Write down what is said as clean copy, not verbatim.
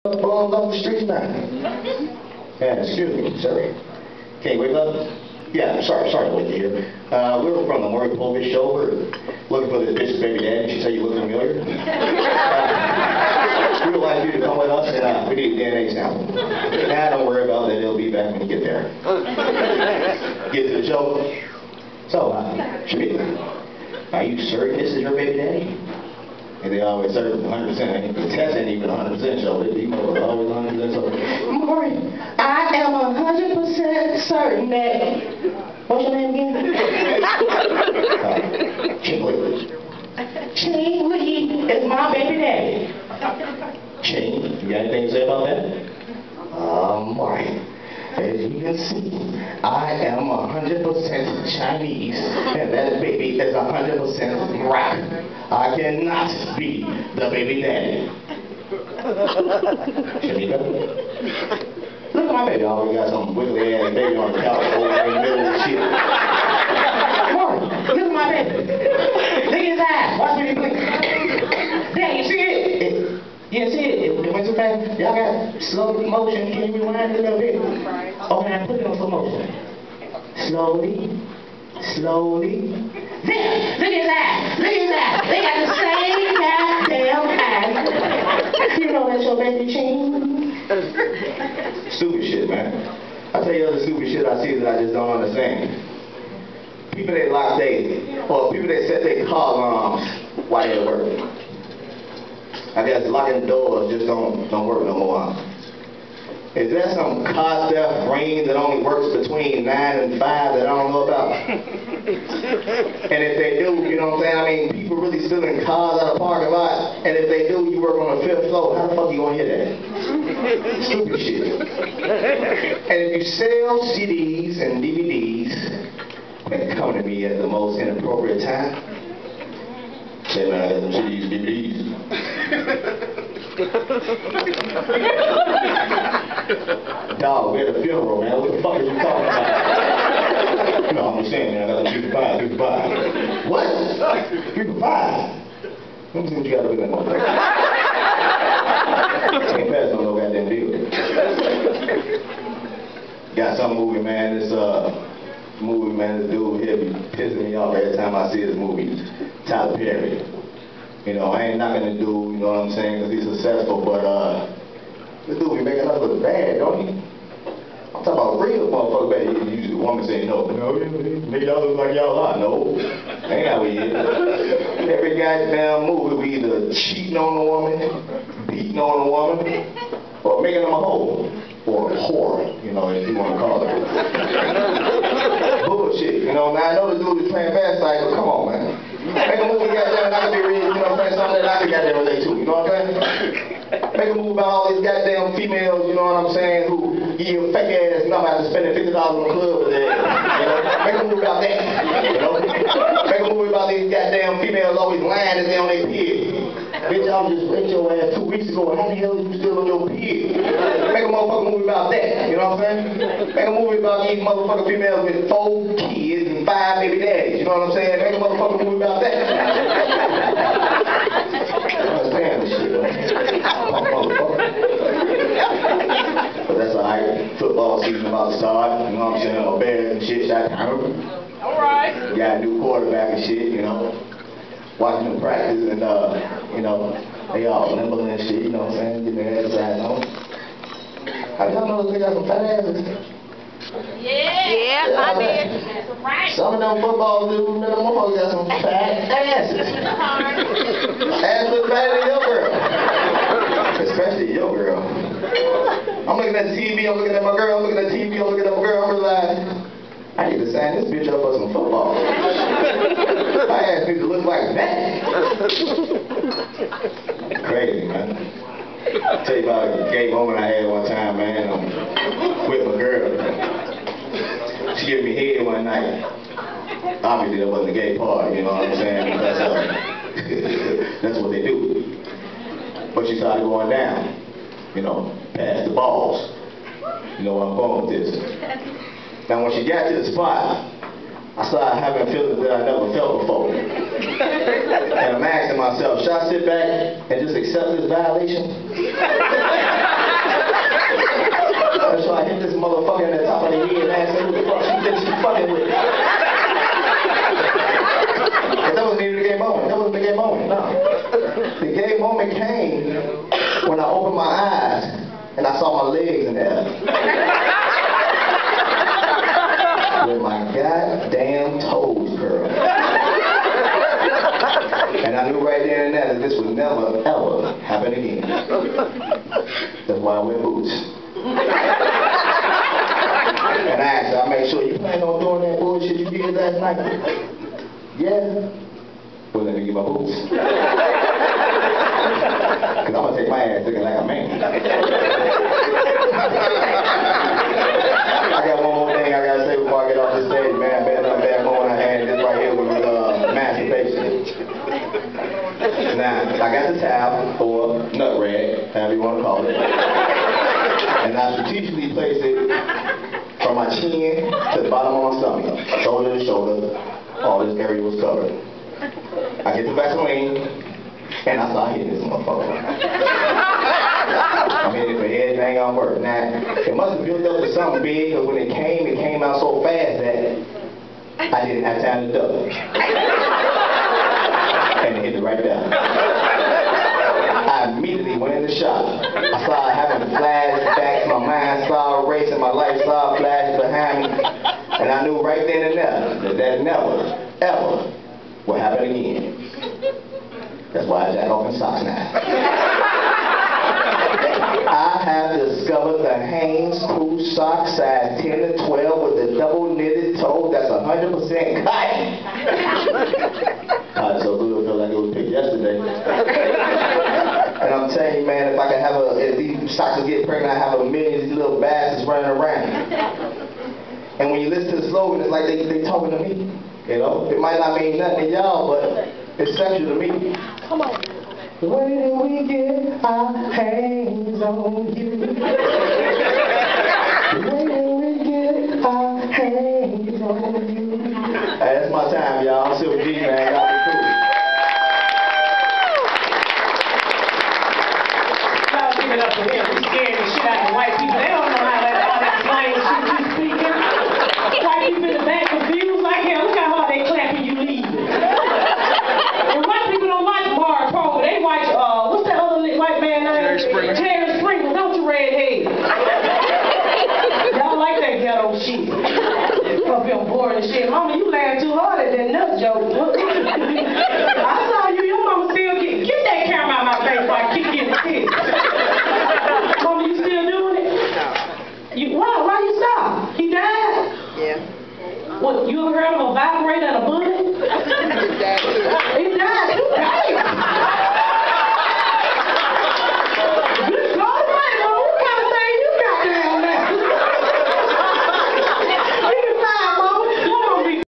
Balls off the street now. Yeah, excuse me, sir. Can you wake up? Yeah, sorry to wait here. We're from the Maury Povich show. We're looking for this bitch's baby daddy. She said you look familiar. We would like you to come with us, and we need DNA sample. Nah, don't worry about it. It'll be back when you get there. Get to the show. So, Shamika, are you certain this is your baby daddy? And they always say 100%. The test ain't even 100% show. They always 100% show. Maury, I am 100% certain that. What's your name again? Ching Lee. Ching Lee is my baby daddy. Ching, you got anything to say about that? Maury, as you can see, I am 100% Chinese, and that baby is 100% black. I cannot be the baby daddy. Shamika? Look at my baby. Always got some wiggly ass baby on the couch over in the middle of the shit. Maury, look at my baby. Look at his eyes. Watch me blink. Dad, you see it? You see it? It went too fast. Y'all got slow motion. Can you rewind it a little bit? Okay, I put it on slow motion. Slowly. Slowly. There! Look at his eyes! Look at his eyes! They got the same goddamn eyes. You know that's your baby Ching? Stupid shit, man. I tell you other stupid shit I see that I just don't understand. People that lock or people that set their car alarms while they're at work. I guess locking the doors just don't work no more. Is there some car theft brain that only works between 9 and 5 that I don't know about? And if they do, you know what I'm saying? I mean, people really stealing cars out of the parking lot, and if they do, you work on the 5th floor. How the fuck you gonna hit that? Stupid shit. And if you sell CDs and DVDs, quit coming to me at the most inappropriate time. Say, man, I got some CDs, DVDs. Dog, we're at a funeral, man. What the fuck are you talking about? No, I'm just saying, man. I got a 3 for 5. What? 3 for 5? Let me see what you got to do that motherfucker. Ain't pass on no goddamn deal. Got some movie, man. This movie, man. This dude here be pissing me off every time I see this movie. Tyler Perry. You know, I ain't knocking the dude, you know what I'm saying, because he's successful, but this dude be making us look bad, don't he? I'm talking about real motherfucker bad. Usually the woman say no. No, make y'all look like y'all are. No, ain't how we is. Every goddamn movie we either cheating on a woman, beating on a woman, or making them a hoe. Or a whore, you know, if you want to call it. Bullshit, you know. Now I know the dude is playing fast side, but come on, man. Make a movie goddamn, I can be reading, you know what I'm saying, something that I can goddamn relate to, you know what I'm saying? Make a movie about all these goddamn females, you know what I'm saying, who give you a fake ass number after spending $50 on the club with that. You know? Make a movie about that. You know? Make a movie about these goddamn females always lying that they on their period. Bitch, I was just raped your ass 2 weeks ago, and how the hell are you still on your period? Make a motherfucking movie about that, you know what I'm saying? Make a movie about these motherfucking females with 4 kids and 5 baby daddies, you know what I'm saying? Make a motherfucking movie about that. I understand this shit, but that's alright. Football season about to start, you know what I'm saying? Or Bears and shit, shot down. Alright. We got a new quarterback and shit, you know. Watching them practice and, you know, they all nimble and shit, you know what I'm saying? Getting their exercise on. How y'all know they got some fat asses? Yeah, I did. Some of them football dudes, them motherfuckers got some fat asses. Ass look better than your girl. Especially your girl. I'm looking at the TV, I'm looking at my girl, I'm looking at the TV, I'm looking at my girl, I'm realizing, I need to sign this bitch up for some football. My ass needs to look like that. Crazy, man. I'll tell you about a gay moment I had one time, man. With my girl. She gave me head one night. Obviously, that wasn't a gay part, you know what I'm saying? That's what they do. But she started going down, you know, past the balls. You know where I'm going with this. Now, when she got to the spot, I started having feelings that I never felt before. And I'm asking myself, should I sit back and just accept this violation? my eyes, and I saw my legs in there. With my goddamn toes curled. And I knew right then and there that this would never, ever happen again. That's why I wear boots. And I asked her, I made sure, you plan on doing that bullshit you did last night? Yeah. Well, let me get my boots. Because I'm going to take my ass looking like a man. I got one more thing I got to say before I get off this stage, man. Bad going I had this right here with masturbation. Now, I got the towel, or nut rag, however you want to call it. And I strategically placed it from my chin to the bottom of my stomach. Shoulder to shoulder, all this area was covered. I get the Vaseline, and I start hitting this motherfucker. I'm hitting it for everything on work. Now, it must have built up to something big, because when it came out so fast that I didn't have time to duck. And it hit it right there. I immediately went in the shop. I started having flashbacks, my mind started racing, my life started flashing behind me. And I knew right then and there that never, ever will happen again. That's why I jack off in socks now. I have discovered the Hanes Crew sock size 10 to 12 with the double knitted toe that's 100% cotton. So good, felt like it was picked yesterday. And I'm telling you, man, if I could have if these socks would get pregnant, I have a million of these little bastards running around. And when you listen to the slogan, it's like they talking to me. You know, it might not mean nothing to y'all, but it's sexual to me. Come on. When we get our hands on you. When we get our hands on you. Hey, that's my time, y'all. I'm Silver G, man. Y'all be cool. Y'all give it up to him. He's scaring the shit out of white people. They don't know how that plain shit you speaking. White people in the back confused like hell. Look how hard they clapping you leaving. And white people don't like Mars Provo. They watch, what's that other white man name? Terry Sprinkle. Don't you redhead? Y'all like that ghetto shit. Up here boring and shit. Mama, you laugh too hard at that nut joke. I saw you. Your mama still get that camera out of my face while I kick you in the face. Mama, you still doing it? Why you stop? He died? Yeah. What, you ever heard of a vibrator and a bug?